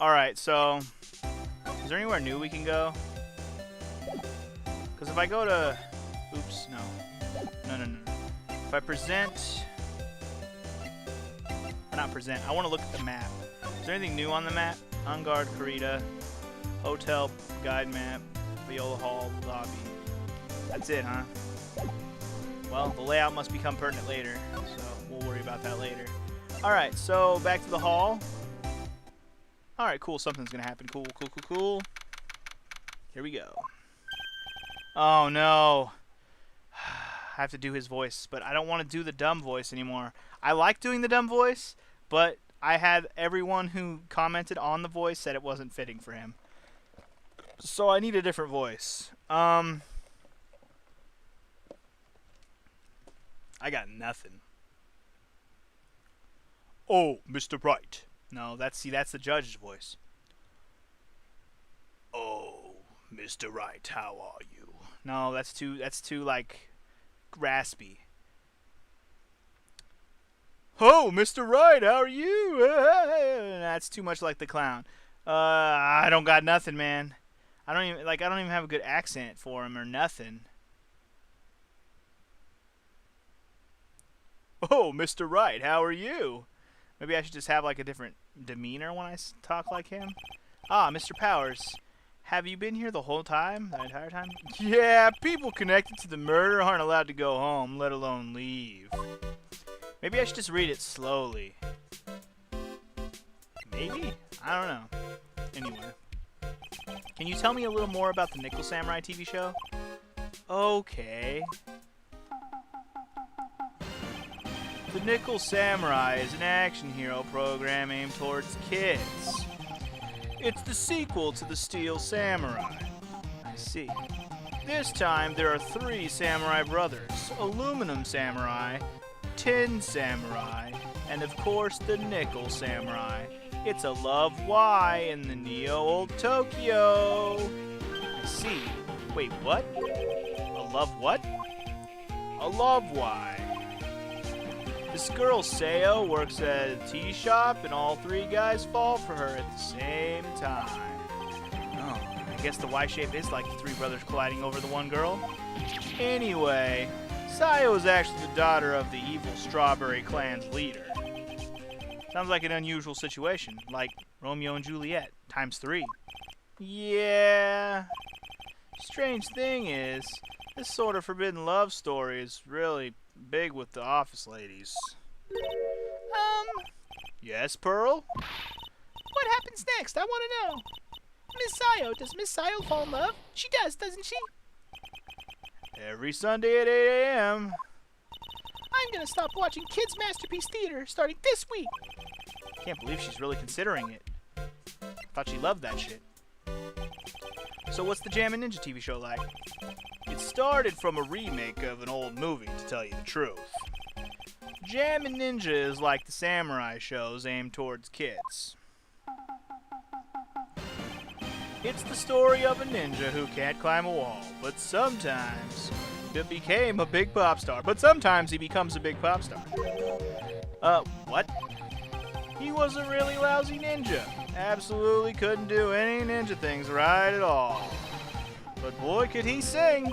Alright, so... Is there anywhere new we can go? Because if I go to... Oops, no. No. If I present... Or not present, I want to look at the map. Is there anything new on the map? On guard, Karita. Hotel, guide map. Viola Hall, lobby. That's it, huh? Well, the layout must become pertinent later, so we'll worry about that later. Alright, so back to the hall. Alright, cool. Something's gonna happen. Cool. Here we go. Oh, no. I have to do his voice, but I don't want to do the dumb voice anymore. I like doing the dumb voice, but I had everyone who commented on the voice said it wasn't fitting for him. So I need a different voice. I got nothing. Oh, Mr. Wright. No, that's the judge's voice. Oh, Mr. Wright, how are you? No, that's too like raspy. Oh, Mr. Wright, how are you? That's too much like the clown. I don't got nothing, man. I don't even have a good accent for him or nothing. Oh, Mr. Wright, how are you? Maybe I should just have like a different demeanor when I talk like him. Ah, Mr. Powers, have you been here the whole time? The entire time? Yeah, people connected to the murder aren't allowed to go home, let alone leave. Maybe I should just read it slowly. Maybe? I don't know. Anyway. Can you tell me a little more about the Nickel Samurai TV show? Okay. The Nickel Samurai is an action hero program aimed towards kids. It's the sequel to the Steel Samurai. I see. This time there are 3 samurai brothers. Aluminum Samurai, Tin Samurai, and of course the Nickel Samurai. It's a love Y in the Neo Old Tokyo. I see. Wait, what? A love what? A love Y. This girl, Sayo, works at a tea shop, and all 3 guys fall for her at the same time. Oh, I guess the Y shape is like the 3 brothers colliding over the one girl. Anyway, Sayo is actually the daughter of the evil Strawberry Clan's leader. Sounds like an unusual situation, like Romeo and Juliet, ×3. Yeah. Strange thing is, this sort of forbidden love story is really big with the office ladies. Yes, Pearl? What happens next? I want to know. Miss Sayo, does Miss Sayo fall in love? She does, doesn't she? Every Sunday at 8 a.m. I'm gonna stop watching Kids Masterpiece Theater starting this week. Can't believe she's really considering it. Thought she loved that shit. So what's the Jammin' Ninja TV show like? It started from a remake of an old movie, to tell you the truth. Jammin' Ninja is like the samurai shows aimed towards kids. It's the story of a ninja who can't climb a wall, but sometimes he became a big pop star. But sometimes he becomes a big pop star. What? He was a really lousy ninja. Absolutely couldn't do any ninja things right at all. But boy, could he sing!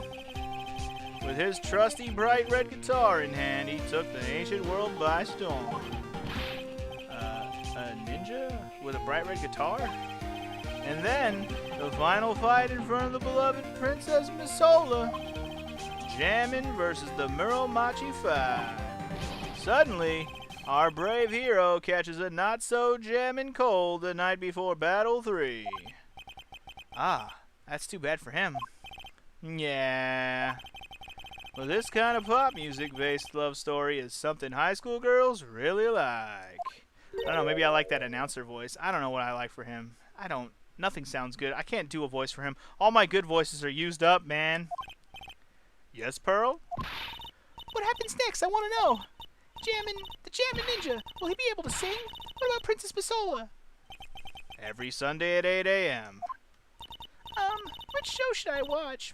With his trusty bright red guitar in hand, he took the ancient world by storm. A ninja with a bright red guitar? And then, the final fight in front of the beloved Princess Misola. Jammin' versus the Muromachi 5. Suddenly, our brave hero catches a not-so-jammin' cold the night before Battle 3. Ah, that's too bad for him. Yeah. Well, this kind of pop music-based love story is something high school girls really like. I don't know, maybe I like that announcer voice. I don't know what I like for him. Nothing sounds good. I can't do a voice for him. All my good voices are used up, man. Yes, Pearl? What happens next? I want to know. The Jammin' Ninja, will he be able to sing? What about Princess Basola? Every Sunday at 8 a.m. Which show should I watch?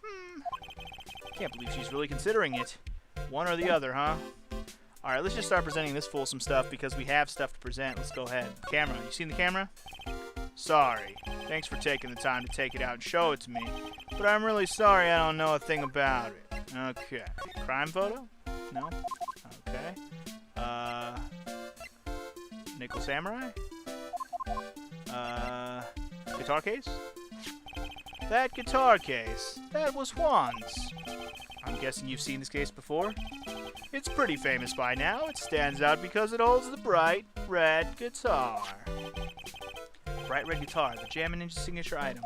Can't believe she's really considering it. One or the other, huh? Alright, let's just start presenting this fool some stuff because we have stuff to present. Let's go ahead. Camera. You seen the camera? Sorry. Thanks for taking the time to take it out and show it to me. But I'm really sorry I don't know a thing about it. Okay. Crime photo? No? Okay. Nickel Samurai? Guitar case? That guitar case. That was Juan's. I'm guessing you've seen this case before? It's pretty famous by now. It stands out because it holds the bright red guitar. Bright red guitar, the Jammin' Ninja signature item.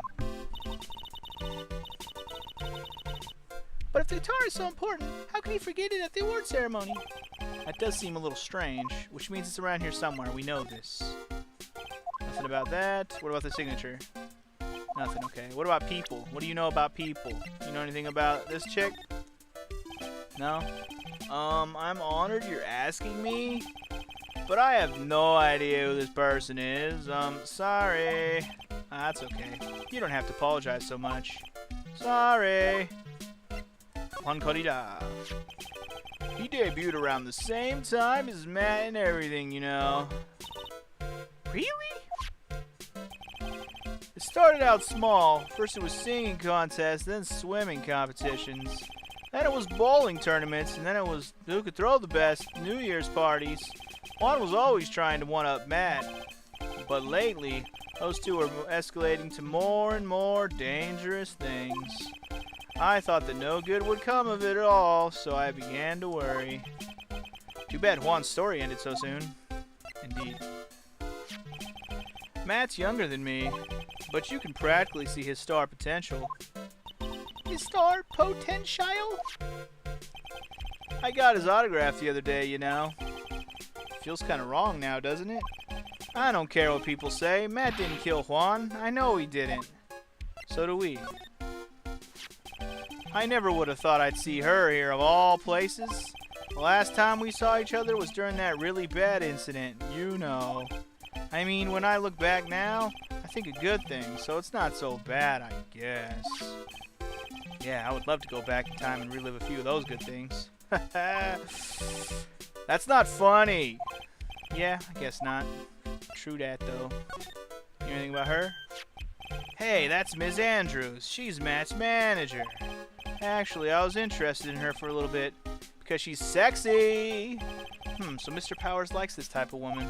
But if the guitar is so important, how can he forget it at the award ceremony? That does seem a little strange, which means it's around here somewhere. We know this. Nothing about that. What about the signature? Nothing, okay. What about people? What do you know about people? You know anything about this chick? No? I'm honored you're asking me, but I have no idea who this person is. Sorry. That's okay. You don't have to apologize so much. Sorry. Juan Corrida. He debuted around the same time as Matt and everything, you know. Really? It started out small. First it was singing contests, then swimming competitions. Then it was bowling tournaments, and then it was who could throw the best New Year's parties. Juan was always trying to one-up Matt. But lately, those two are escalating to more and more dangerous things. I thought that no good would come of it at all, so I began to worry. Too bad Juan's story ended so soon. Indeed. Matt's younger than me, but you can practically see his star potential. His star potential? I got his autograph the other day, you know. Feels kind of wrong now, doesn't it? I don't care what people say. Matt didn't kill Juan. I know he didn't. So do we. I never would have thought I'd see her here of all places. The last time we saw each other was during that really bad incident, you know. I mean, when I look back now, I think a good thing, so it's not so bad, I guess. Yeah, I would love to go back in time and relive a few of those good things. That's not funny. Yeah, I guess not. True that, though. You know anything about her? Hey, that's Ms. Andrews. She's Matt's manager. Actually, I was interested in her for a little bit because she's sexy. So Mr. Powers likes this type of woman.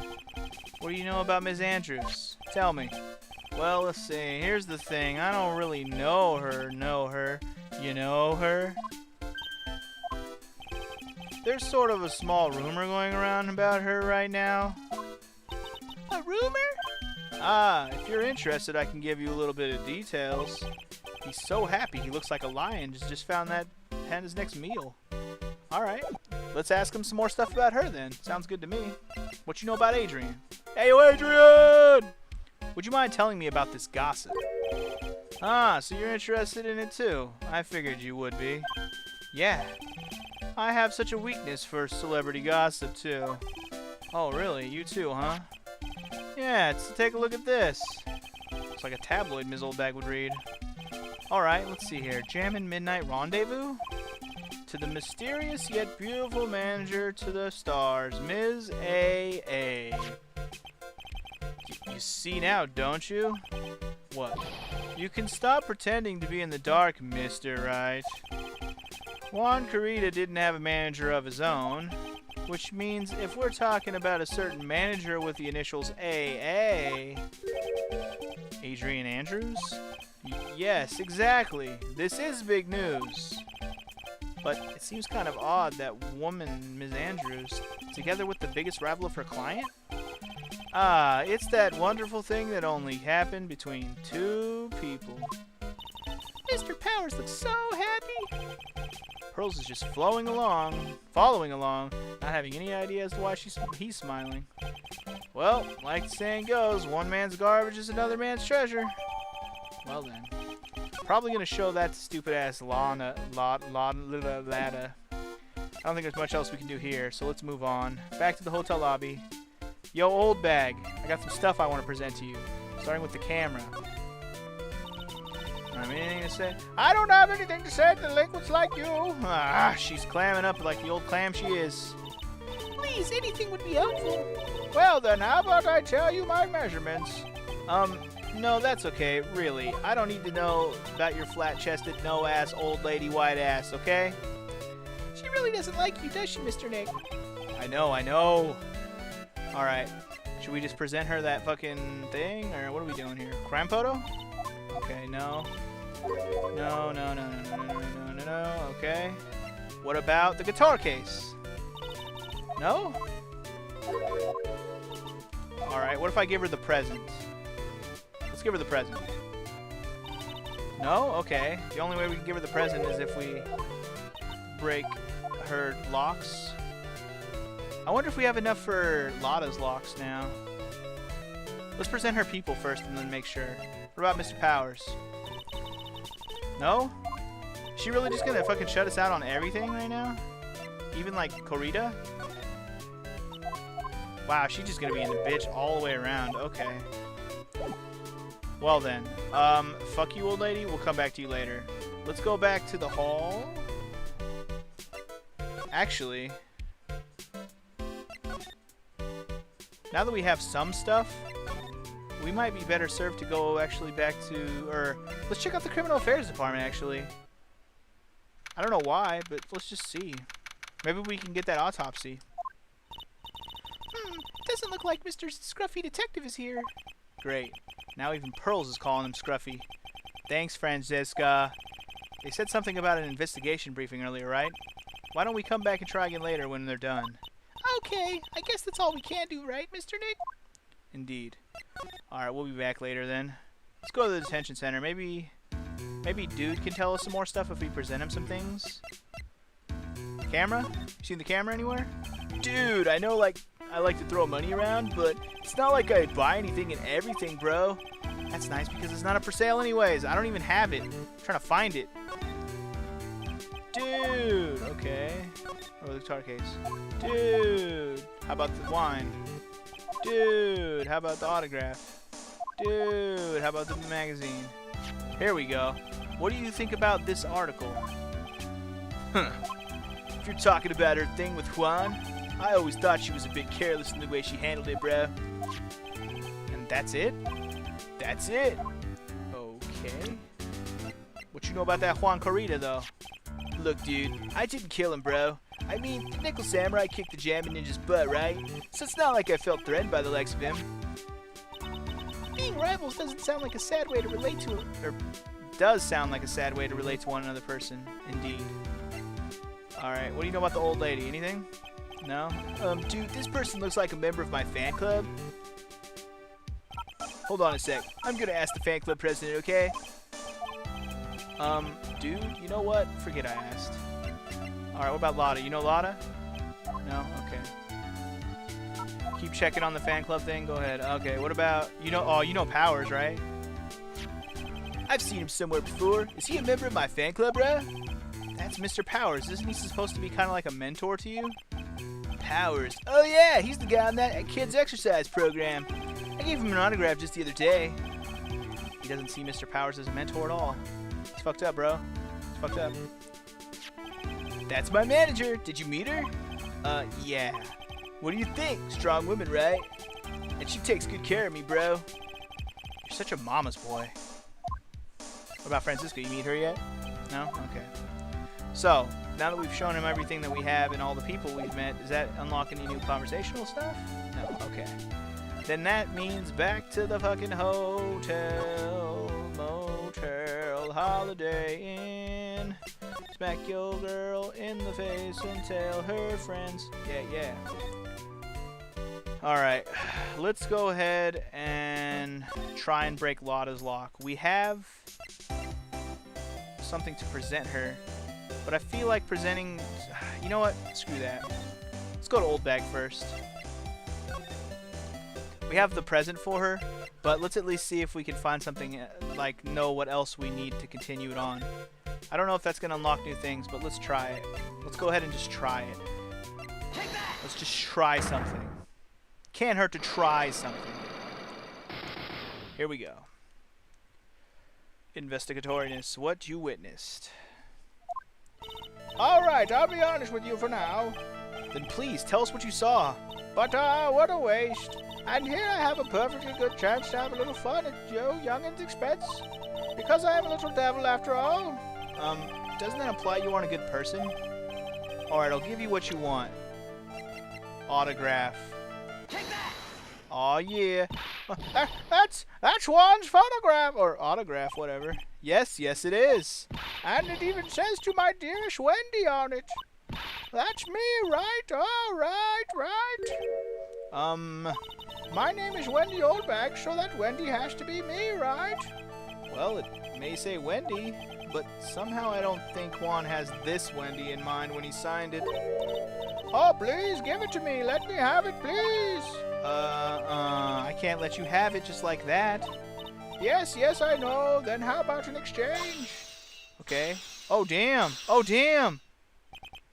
What do you know about Ms. Andrews? Tell me. Well, let's see. Here's the thing. I don't really know her. You know her? There's sort of a small rumor going around about her right now. A rumor? If you're interested, I can give you a little bit of details. He's so happy he looks like a lion. Just found that had his next meal. Alright, let's ask him some more stuff about her then. Sounds good to me. What you know about Adrian? Hey, yo, Adrian! Would you mind telling me about this gossip? So you're interested in it too. I figured you would be. Yeah. I have such a weakness for celebrity gossip too. Oh, really? You too, huh? Yeah, take a look at this. Looks like a tabloid Ms. Oldbag would read. Alright, let's see here. Jammin' Midnight Rendezvous? To the mysterious yet beautiful manager to the stars, Ms. A.A. You see now, don't you? What? You can stop pretending to be in the dark, Mr. Right. Juan Corrida didn't have a manager of his own, which means if we're talking about a certain manager with the initials AA... Adrian Andrews? Yes, exactly. This is big news. But it seems kind of odd that woman, Ms. Andrews, together with the biggest rival of her client? It's that wonderful thing that only happened between two people. Mr. Powers looks so happy. Pearls is just following along, not having any idea as to why he's smiling. Well, like the saying goes, one man's garbage is another man's treasure. Well then. Probably gonna show that to stupid-ass Lada. I don't think there's much else we can do here, so let's move on. Back to the hotel lobby. Yo, Oldbag, I got some stuff I want to present to you, starting with the camera. Anything to say? I don't have anything to say to delinquents like you. She's clamming up like the old clam she is. Please, anything would be helpful. Well then, how about I tell you my measurements? No, that's okay, really. I don't need to know about your flat-chested, no-ass, old lady white ass, okay? She really doesn't like you, does she, Mr. Nick? I know, I know. Alright. Should we just present her that fucking thing? Or what are we doing here? Crime photo? Okay, no. No, no, no, no, no, no, no, no, no. Okay. What about the guitar case? No? Alright, what if I give her the present? Let's give her the present. No? Okay. The only way we can give her the present is if we break her locks. I wonder if we have enough for Lotta's locks now. Let's present her people first and then make sure. What about Mr. Powers? No? Is she really just gonna fucking shut us out on everything right now? Even like Corita? Wow, she's just gonna be in the bitch all the way around. Okay. Well then. Fuck you, old lady. We'll come back to you later. Let's go back to the hall. Actually, now that we have some stuff, we might be better served to go actually back to, or let's check out the criminal affairs department actually. I don't know why, but let's just see. Maybe we can get that autopsy. Doesn't look like Mr. Scruffy Detective is here. Great. Now even Pearls is calling him Scruffy. Thanks, Francesca. They said something about an investigation briefing earlier, right? Why don't we come back and try again later when they're done? Okay, I guess that's all we can do, right, Mr. Nick? Indeed. Alright, we'll be back later then. Let's go to the detention center. Maybe Dude can tell us some more stuff if we present him some things. Camera? You seen the camera anywhere? Dude, I know I like to throw money around, but it's not like I buy anything and everything, bro. That's nice because it's not up for sale anyways. I don't even have it. I'm trying to find it. Dude, okay. Oh, the guitar case. Dude, how about the wine? Dude, how about the autograph? Dude, how about the magazine? Here we go. What do you think about this article? Huh. If you're talking about her thing with Juan, I always thought she was a bit careless in the way she handled it, bro. And that's it? That's it? Okay. What you know about that Juan Corrida, though? Look, dude, I didn't kill him, bro. I mean, the Nickel Samurai kicked the Jammin' Ninja's butt, right? So it's not like I felt threatened by the likes of him. Being rivals doesn't sound like a sad way to relate to it. Or does sound like a sad way to relate to one another person, indeed. Alright, what do you know about the old lady? Anything? No? Dude, this person looks like a member of my fan club. Hold on a sec. I'm gonna ask the fan club president, okay? Dude, you know what? Forget I asked. Alright, what about Lotta? You know Lotta? No? Okay. Keep checking on the fan club thing? Go ahead. Okay, what about... You know Powers, right? I've seen him somewhere before. Is he a member of my fan club, bruh? That's Mr. Powers. Isn't he supposed to be kind of like a mentor to you? Powers. Oh yeah, he's the guy on that kid's exercise program. I gave him an autograph just the other day. He doesn't see Mr. Powers as a mentor at all. It's fucked up, bro. It's fucked up. That's my manager. Did you meet her? Yeah. What do you think? Strong woman, right? And she takes good care of me, bro. You're such a mama's boy. What about Francisca? You meet her yet? No? Okay. So, now that we've shown him everything that we have and all the people we've met, does that unlock any new conversational stuff? No? Okay. Then that means back to the fucking hotel, motel, Holiday Inn. Smack your girl in the face and tell her friends. Yeah. Alright, let's go ahead and try and break Lotta's lock. We have something to present her. But I feel like presenting... You know what? Screw that. Let's go to Oldbag first. We have the present for her, but let's at least see if we can find something, like, know what else we need to continue it on. I don't know if that's going to unlock new things, but let's try it. Let's go ahead and just try it. Let's just try something. Can't hurt to try something. Here we go. Investigatoriness. What you witnessed. Alright, I'll be honest with you for now. Then please, tell us what you saw. But, what a waste. And here I have a perfectly good chance to have a little fun at Joe Youngin's expense. Because I am a little devil after all. Doesn't that imply you aren't a good person? Alright, I'll give you what you want. Autograph. Take that! Aw, yeah. That's Juan's photograph! Or autograph, whatever. Yes, it is. And it even says to my dearest Wendy on it. That's me, right? Oh, right. My name is Wendy Oldbag, so that Wendy has to be me, right? Well, it may say Wendy, but somehow I don't think Juan has this Wendy in mind when he signed it. Oh, please, give it to me. Let me have it, please. I can't let you have it just like that. Yes, I know. Then how about an exchange? Okay. Oh, damn.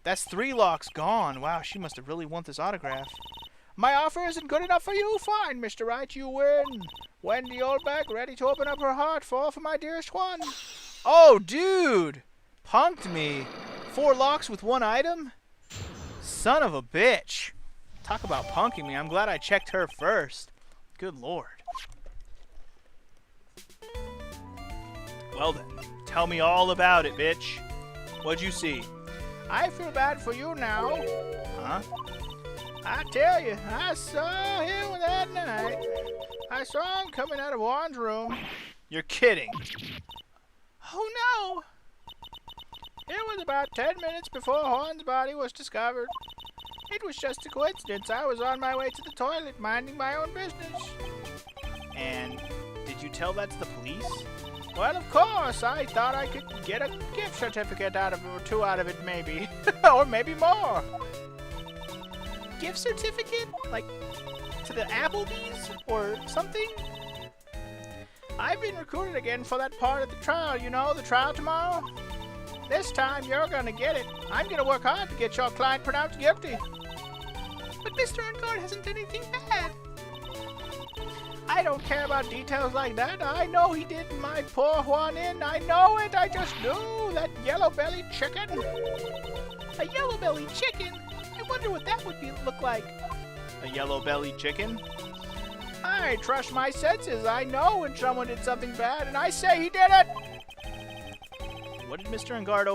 That's 3 locks gone. Wow, she must have really want this autograph. My offer isn't good enough for you? Fine, Mr. Right, you win. Wendy Oldbag ready to open up her heart for my dearest Juan. Oh, dude! Punked me. 4 locks with 1 item? Son of a bitch. Talk about punking me. I'm glad I checked her first. Good lord. Well then, tell me all about it, bitch. What'd you see? I feel bad for you now. Huh? I tell you, I saw him that night. I saw him coming out of Juan's room. You're kidding. Oh no! It was about 10 minutes before Juan's body was discovered. It was just a coincidence. I was on my way to the toilet, minding my own business. And did you tell that to the police? Well, of course. I thought I could get a gift certificate out of it, or 2 out of it, maybe. Or maybe more. Gift certificate? Like, to the Applebee's? Or something? I've been recruited again for that part of the trial, you know, the trial tomorrow. This time, you're gonna get it. I'm gonna work hard to get your client pronounced guilty. But Mr. Ungard hasn't done anything bad. I don't care about details like that. I know he did my poor Juan in. I know it. I just knew that yellow-bellied chicken. A yellow-bellied chicken? I wonder what that would look like. A yellow-bellied chicken? I trust my senses. I know when someone did something bad, and I say he did it. What did Mr. Ungard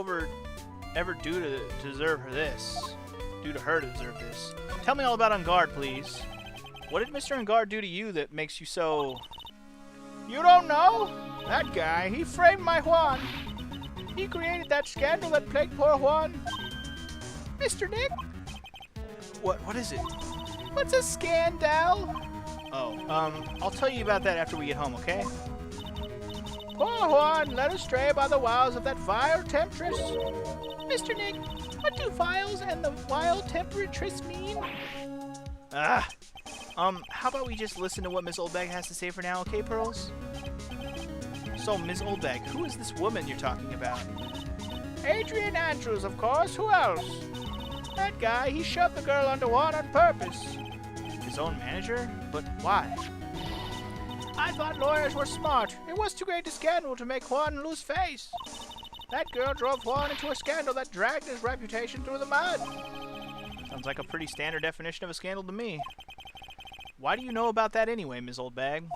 ever do to deserve this? Do to her to deserve this? Tell me all about Ungard, please. What did Mr. Ungard do to you that makes you so... You don't know? That guy, he framed my Juan. He created that scandal that plagued poor Juan. Mr. Nick? What is it? What's a scandal? Oh, I'll tell you about that after we get home, okay? Poor Juan, led astray by the wiles of that vile temptress. Mr. Nick, what do vials and the wild temptress mean? How about we just listen to what Miss Oldbag has to say for now, okay, Pearls? So, Miss Oldbag, who is this woman you're talking about? Adrian Andrews, of course. Who else? That guy, he shoved the girl under Juan on purpose. His own manager? But why? I thought lawyers were smart. It was too great a scandal to make Juan lose face. That girl drove Juan into a scandal that dragged his reputation through the mud. Sounds like a pretty standard definition of a scandal to me. Why do you know about that anyway, Ms. Oldbag?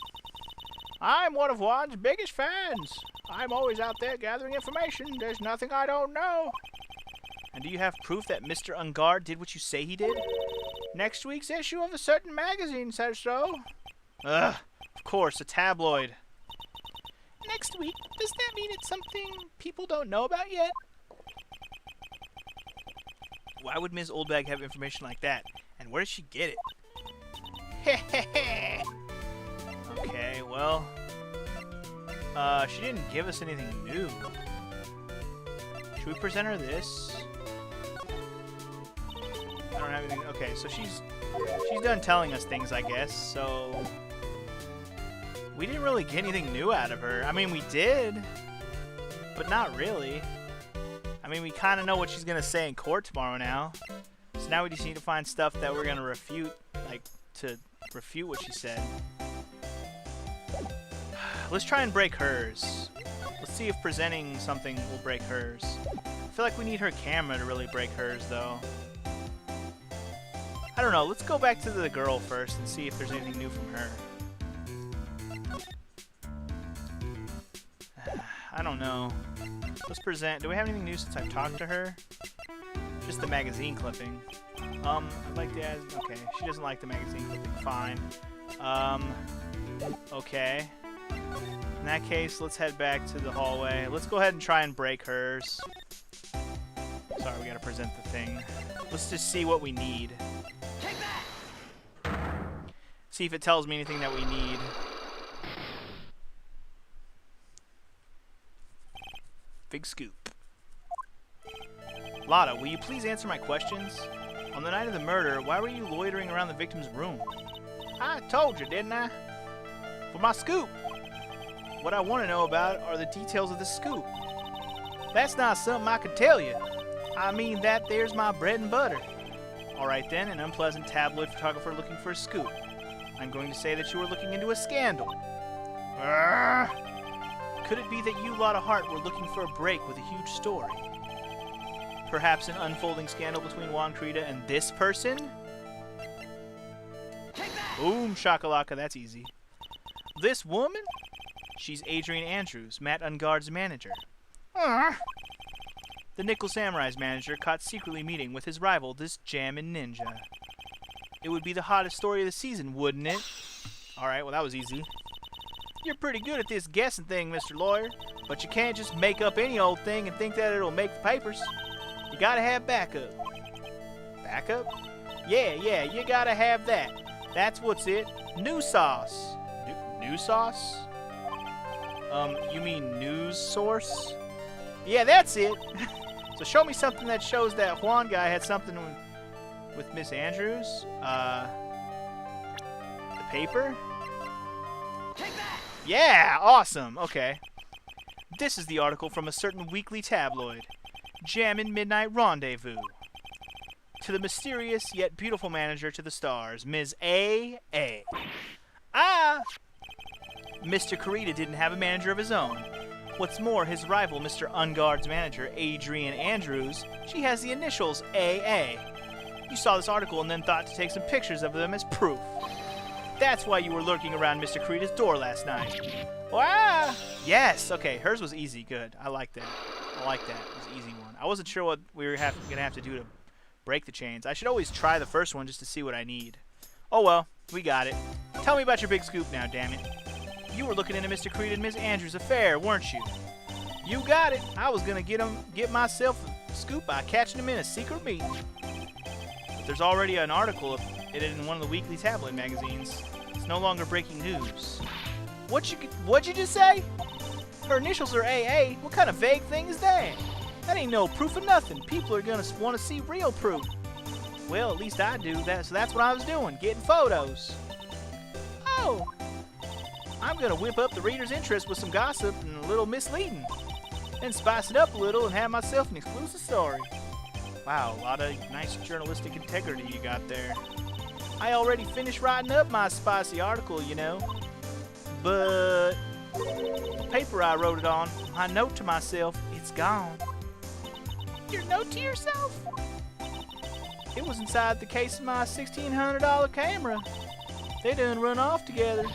I'm one of Juan's biggest fans. I'm always out there gathering information. There's nothing I don't know. And do you have proof that Mr. Ungard did what you say he did? Next week's issue of a certain magazine says so. Ugh, of course, a tabloid. Next week? Does that mean it's something people don't know about yet? Why would Ms. Oldbag have information like that? And where did she get it? Okay, well... she didn't give us anything new. Should we present her this? I don't have anything... Okay, so she's done telling us things, I guess, so... We didn't really get anything new out of her. I mean, we did, but not really. I mean, we kind of know what she's going to say in court tomorrow now. So now we just need to find stuff that we're going to refute, like, to refute what she said. Let's try and break hers. Let's see if presenting something will break hers. I feel like we need her camera to really break hers, though. I don't know. Let's go back to the girl first and see if there's anything new from her. I don't know. Let's present. Do we have anything new since I've talked to her? Just the magazine clipping. I'd like to add... Okay, she doesn't like the magazine clipping. Fine. Okay. In that case, let's head back to the hallway. Let's go ahead and try and break hers. Sorry, we gotta present the thing. Let's just see what we need. See if it tells me anything that we need. Big scoop. Lotta, will you please answer my questions? On the night of the murder, why were you loitering around the victim's room? I told you, didn't I? For my scoop. What I want to know about are the details of the scoop. That's not something I could tell you. I mean, that there's my bread and butter. Alright then, an unpleasant tabloid photographer looking for a scoop. I'm going to say that you were looking into a scandal. Could it be that you, Lotta Hart, were looking for a break with a huge story? Perhaps an unfolding scandal between Juan Creta and this person? Boom, shakalaka, that's easy. This woman? She's Adrian Andrews, Matt Ungard's manager. The Nickel Samurai's manager caught secretly meeting with his rival, this jammin' ninja. It would be the hottest story of the season, wouldn't it? Alright, well that was easy. You're pretty good at this guessing thing, Mr. Lawyer, but you can't just make up any old thing and think that it'll make the papers. You gotta have backup. Backup? Yeah, you gotta have that. That's what's it. New sauce. New sauce? You mean news source? Yeah, that's it. So show me something that shows that Juan guy had something with Miss Andrews? The paper? Yeah, awesome. Okay. This is the article from a certain weekly tabloid. Jammin' Midnight Rendezvous. To the mysterious yet beautiful manager to the stars, Ms. A.A. Ah! Mr. Creta didn't have a manager of his own. What's more, his rival, Mr. Ungard's manager, Adrian Andrews, she has the initials A.A. You saw this article and then thought to take some pictures of them as proof. That's why you were lurking around Mr. Creta's door last night. Wow! Yes! Okay, hers was easy. Good. I like that. I like that. It was an easy one. I wasn't sure what we were going to have to do to break the chains. I should always try the first one just to see what I need. Oh well, we got it. Tell me about your big scoop now, damn it. You were looking into Mr. Creta and Miss Andrews' affair, weren't you? You got it. I was going to get myself a scoop by catching him in a secret meeting. But there's already an article of it in one of the weekly tabloid magazines. It's no longer breaking news. What'd you just say? Her initials are AA. What kind of vague thing is that? That ain't no proof of nothing. People are gonna want to see real proof. Well, at least I do. So that's what I was doing, getting photos. Oh, I'm gonna whip up the reader's interest with some gossip and a little misleading, and spice it up a little and have myself an exclusive story. Wow, a lot of nice journalistic integrity you got there. I already finished writing up my spicy article, you know. But the paper I wrote it on, my note to myself, it's gone. Your note to yourself? It was inside the case of my $1,600 camera. They done run off together.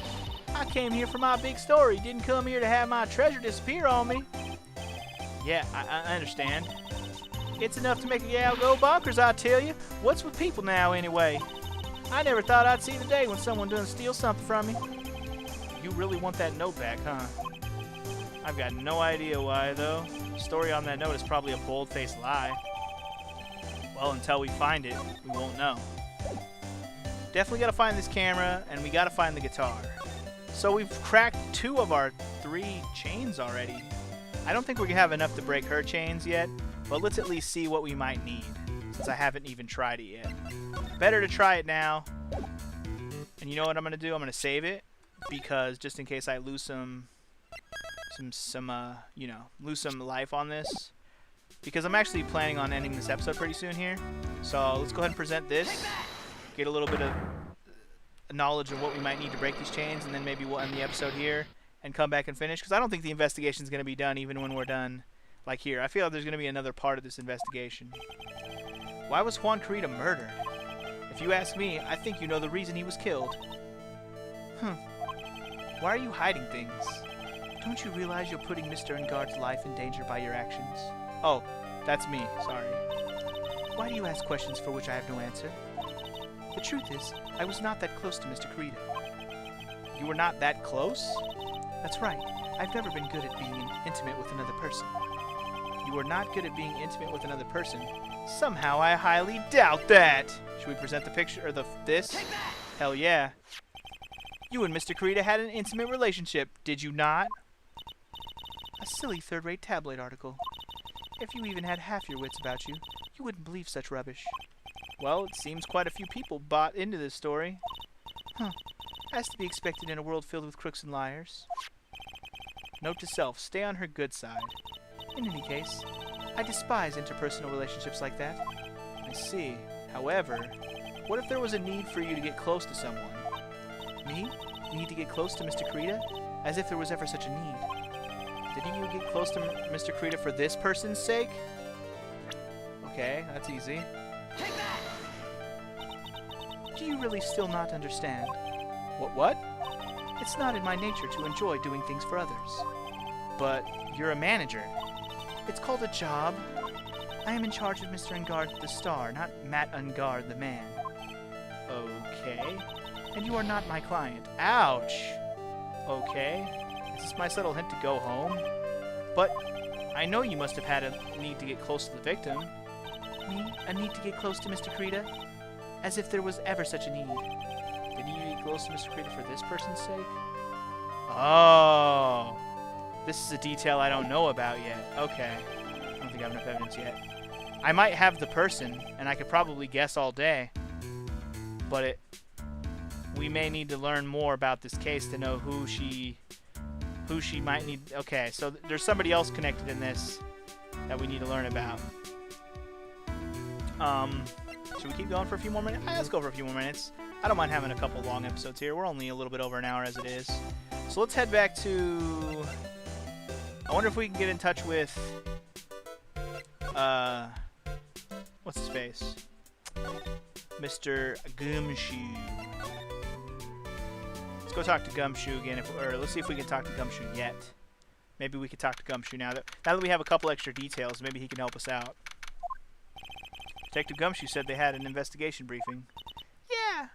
I came here for my big story, didn't come here to have my treasure disappear on me. Yeah, I understand. It's enough to make a gal go bonkers, I tell you. What's with people now, anyway? I never thought I'd see the day when someone done steal something from me. You really want that note back, huh? I've got no idea why, though. The story on that note is probably a bold-faced lie. Well, until we find it, we won't know. Definitely gotta find this camera, and we gotta find the guitar. So we've cracked 2 of our 3 chains already. I don't think we're gonna have enough to break her chains yet, but let's at least see what we might need, since I haven't even tried it yet. Better to try it now. And you know what I'm gonna do? I'm gonna save it, because just in case I lose lose some life on this, because I'm actually planning on ending this episode pretty soon here. So let's go ahead and present this, get a little bit of knowledge of what we might need to break these chains, and then maybe we'll end the episode here and come back and finish, because I don't think the investigation is going to be done even when we're done like here. I feel like there's going to be another part of this investigation. Why was Juan Creta murdered? If you ask me, I think you know the reason he was killed. Why are you hiding things? Don't you realize you're putting Mr. Engard's life in danger by your actions? Oh, that's me. Sorry. Why do you ask questions for which I have no answer? The truth is, I was not that close to Mr. Carita. You were not that close? That's right. I've never been good at being intimate with another person. You are not good at being intimate with another person? Somehow I highly doubt that! Should we present the picture, or this? Hell yeah. You and Mr. Carita had an intimate relationship, did you not? A silly third-rate tabloid article. If you even had half your wits about you, you wouldn't believe such rubbish. Well, it seems quite a few people bought into this story. As to be expected in a world filled with crooks and liars. Note to self, stay on her good side. In any case, I despise interpersonal relationships like that. I see. However, what if there was a need for you to get close to someone? Me? Need to get close to Mr. Carita? As if there was ever such a need. Didn't you get close to Mr. Carita for this person's sake? Okay, that's easy. Take that! Do you really still not understand? What? It's not in my nature to enjoy doing things for others. But you're a manager. It's called a job. I am in charge of Mr. Engard the star, not Matt Engard the man. Okay. And you are not my client. Ouch! Okay. Is this my subtle hint to go home? But I know you must have had a need to get close to the victim. Me? A need to get close to Mr. Carita? As if there was ever such a need. Did you get close to Mr. Carita for this person's sake? Oh! This is a detail I don't know about yet. Okay. I don't think I have enough evidence yet. I might have the person, and I could probably guess all day. But we may need to learn more about this case to know who she might need. Okay, so there's somebody else connected in this that we need to learn about. Should we keep going for a few more minutes? Let's go for a few more minutes. I don't mind having a couple long episodes here. We're only a little bit over an hour as it is. So let's head back to... I wonder if we can get in touch with... what's his face? Mr. Gumshoe. Let's go talk to Gumshoe again, or let's see if we can talk to Gumshoe yet. Maybe we could talk to Gumshoe now that we have a couple extra details. Maybe he can help us out. Detective Gumshoe said they had an investigation briefing. Yeah.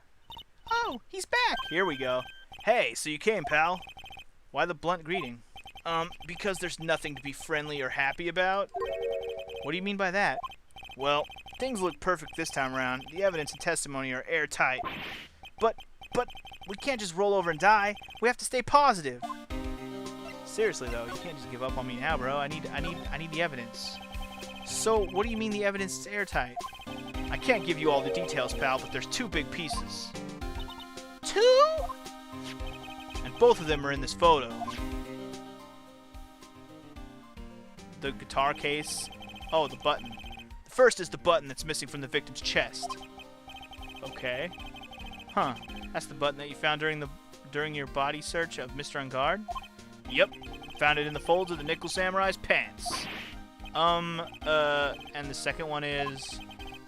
Oh, he's back. Here we go. Hey, so you came, pal. Why the blunt greeting? Because there's nothing to be friendly or happy about. What do you mean by that? Well, things look perfect this time around. The evidence and testimony are airtight. But we can't just roll over and die. We have to stay positive. Seriously though, you can't just give up on me now, bro. I need the evidence. So, what do you mean the evidence is airtight? I can't give you all the details, pal, but there's two big pieces. Two? And both of them are in this photo. The guitar case. Oh, the button. The first is the button that's missing from the victim's chest. Okay. Huh. That's the button that you found during your body search of Mr. Engard? Yep. Found it in the folds of the Nickel Samurai's pants. And the second one is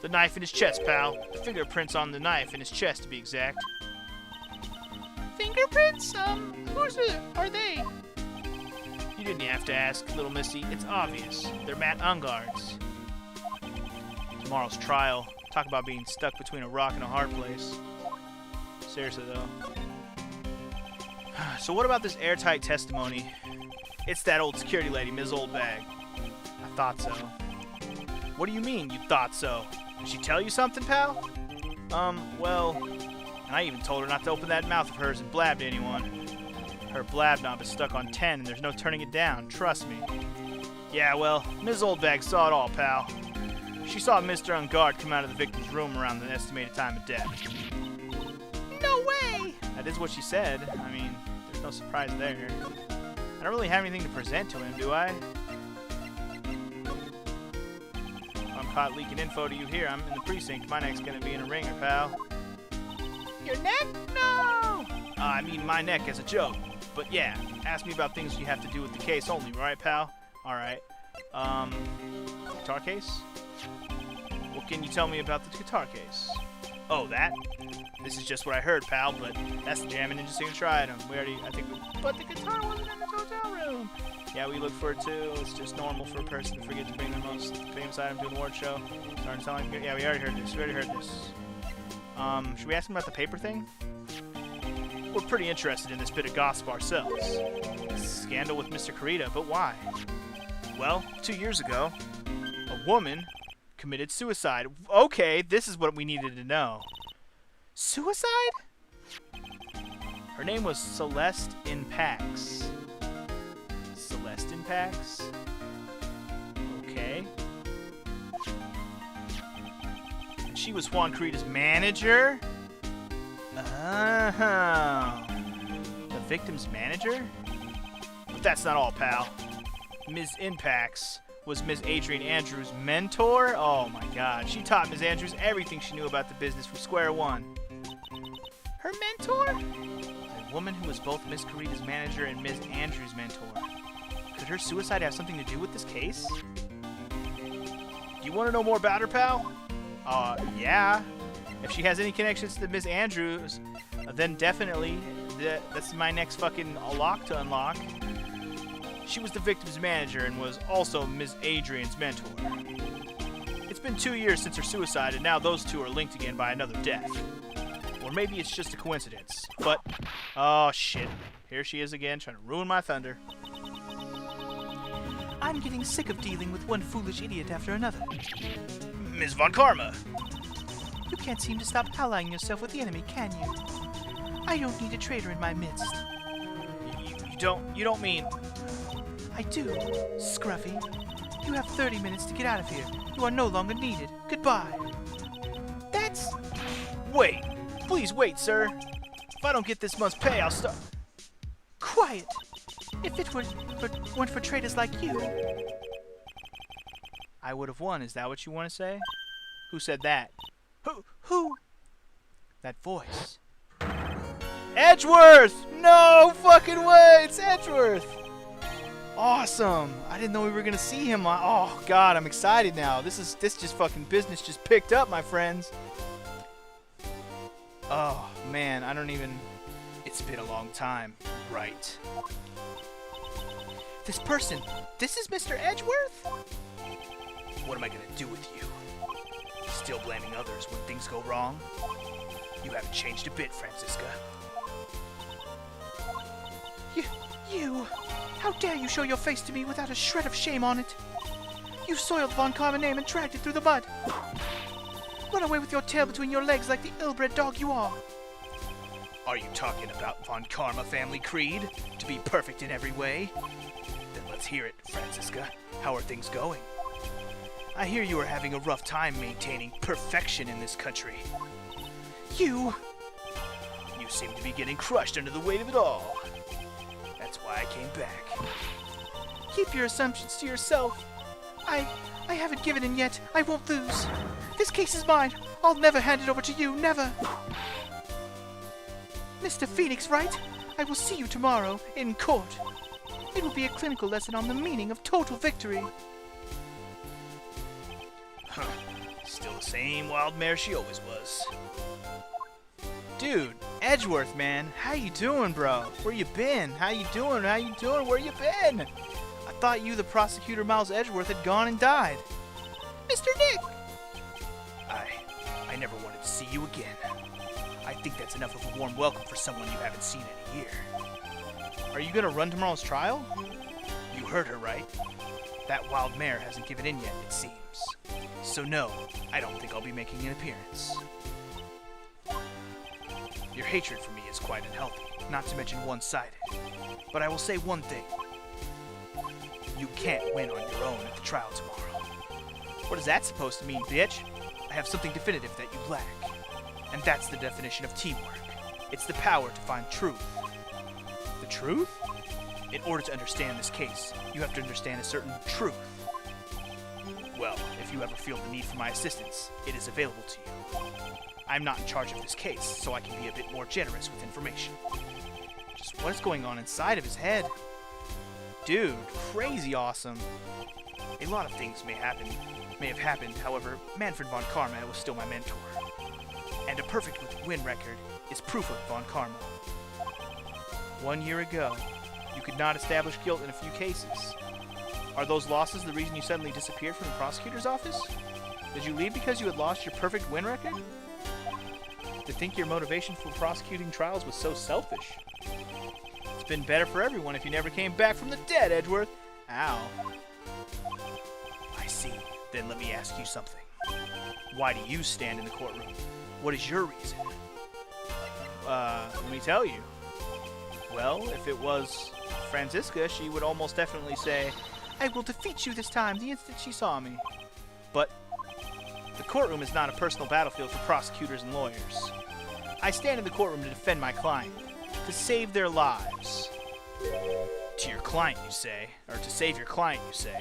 the knife in his chest, pal. The fingerprints on the knife in his chest, to be exact. Fingerprints? Whose are they? You didn't have to ask, little missy. It's obvious. They're Matt Engard's. Tomorrow's trial. Talk about being stuck between a rock and a hard place. Seriously, though. So what about this airtight testimony? It's that old security lady, Ms. Oldbag. I thought so. What do you mean, you thought so? Did she tell you something, pal? Well... And I even told her not to open that mouth of hers and blab to anyone. Her blab knob is stuck on 10 and there's no turning it down, trust me. Yeah, well, Ms. Oldbag saw it all, pal. She saw Mr. Engard come out of the victim's room around the estimated time of death. No way! That is what she said. I mean, there's no surprise there. I don't really have anything to present to him, do I? I'm caught leaking info to you here. I'm in the precinct. My neck's gonna be in a ringer, pal. Your neck? No! I mean my neck as a joke. But yeah, ask me about things you have to do with the case only, right, pal? Alright. Guitar case? What can you tell me about the guitar case? Oh, that? This is just what I heard, pal, but that's the jamming ninja signature item. But the guitar wasn't in the hotel room. Yeah, we looked for it too. It's just normal for a person to forget to bring their most famous item to an award show. Starting to sound like, yeah, we already heard this. Should we ask him about the paper thing? We're pretty interested in this bit of gossip ourselves. Scandal with Mr. Kurita, but why? Well, 2 years ago, a woman committed suicide. Okay, this is what we needed to know. Suicide? Her name was Celeste in Pax. Celeste in Pax? Okay. She was Juan Kurita's manager? Oh. The victim's manager? But that's not all, pal. Ms. Inpax was Ms. Adrian Andrews' mentor? Oh my god. She taught Ms. Andrews everything she knew about the business from square one. Her mentor? A woman who was both Ms. Kurita's manager and Ms. Andrews' mentor. Could her suicide have something to do with this case? Do you want to know more about her, pal? Yeah. If she has any connections to Ms. Andrews, then definitely that's my next fucking lock to unlock. She was the victim's manager and was also Ms. Adrian's mentor. It's been 2 years since her suicide, and now those two are linked again by another death. Or maybe it's just a coincidence. But, oh shit. Here she is again, trying to ruin my thunder. I'm getting sick of dealing with one foolish idiot after another. Ms. Von Karma! You can't seem to stop allying yourself with the enemy, can you? I don't need a traitor in my midst. You don't mean... I do, Scruffy. You have 30 minutes to get out of here. You are no longer needed. Goodbye. That's... Wait. Please wait, sir. If I don't get this month's pay, I'll start... Quiet. If it weren't for traitors like you... I would have won. Is that what you want to say? Who said that? Who? That voice. Edgeworth! No fucking way! It's Edgeworth! Awesome! I didn't know we were gonna see him. Oh god, I'm excited now. This just fucking business just picked up, my friends. Oh man, I don't even... It's been a long time. Right. This person, this is Mr. Edgeworth? What am I gonna do with you? Still blaming others when things go wrong? You haven't changed a bit, Francisca. You! How dare you show your face to me without a shred of shame on it? You soiled Von Karma's name and dragged it through the mud. Run away with your tail between your legs like the ill-bred dog you are. Are you talking about Von Karma family creed? To be perfect in every way? Then let's hear it, Francisca. How are things going? I hear you are having a rough time maintaining perfection in this country. You seem to be getting crushed under the weight of it all. That's why I came back. Keep your assumptions to yourself. I haven't given in yet. I won't lose. This case is mine. I'll never hand it over to you. Never. Mr. Phoenix, right? I will see you tomorrow in court. It will be a clinical lesson on the meaning of total victory. Huh. Still the same wild mare she always was. Dude, Edgeworth, man. How you doing, bro? Where you been? How you doing? Where you been? I thought you, the prosecutor Miles Edgeworth, had gone and died. Mr. Nick! I never wanted to see you again. I think that's enough of a warm welcome for someone you haven't seen in a year. Are you gonna run tomorrow's trial? You heard her, right? That wild mare hasn't given in yet, it seems. So no, I don't think I'll be making an appearance. Your hatred for me is quite unhealthy, not to mention one-sided. But I will say one thing. You can't win on your own at the trial tomorrow. What is that supposed to mean, bitch? I have something definitive that you lack. And that's the definition of teamwork. It's the power to find truth. The truth? In order to understand this case, you have to understand a certain truth. Well, if you ever feel the need for my assistance, it is available to you. I'm not in charge of this case, so I can be a bit more generous with information. Just what is going on inside of his head? Dude, crazy awesome. A lot of things may have happened, however, Manfred von Karma was still my mentor. And a perfect win record is proof of Von Karma. 1 year ago, you could not establish guilt in a few cases. Are those losses the reason you suddenly disappeared from the prosecutor's office? Did you leave because you had lost your perfect win record? To think your motivation for prosecuting trials was so selfish. It's been better for everyone if you never came back from the dead, Edgeworth. Ow. I see. Then let me ask you something. Why do you stand in the courtroom? What is your reason? Let me tell you. Well, if it was Franziska, she would almost definitely say, I will defeat you this time the instant she saw me. But the courtroom is not a personal battlefield for prosecutors and lawyers. I stand in the courtroom to defend my client, to save their lives. To your client, you say, or to save your client, you say.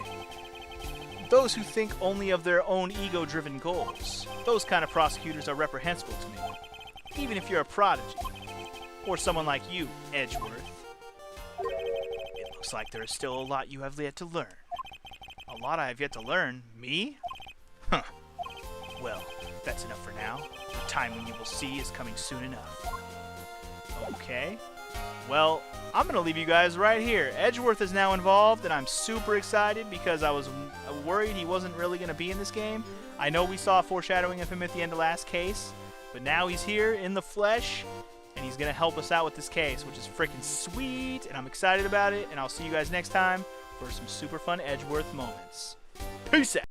Those who think only of their own ego-driven goals, those kind of prosecutors are reprehensible to me, even if you're a prodigy, or someone like you, Edgeworth. It looks like there is still a lot you have yet to learn. A lot I have yet to learn? Me? Huh. Well, that's enough for now. The time when you will see is coming soon enough. Okay. Well, I'm going to leave you guys right here. Edgeworth is now involved, and I'm super excited because I was worried he wasn't really going to be in this game. I know we saw a foreshadowing of him at the end of last case, but now he's here in the flesh, and he's going to help us out with this case, which is freaking sweet, and I'm excited about it, and I'll see you guys next time for some super fun Edgeworth moments. Peace out!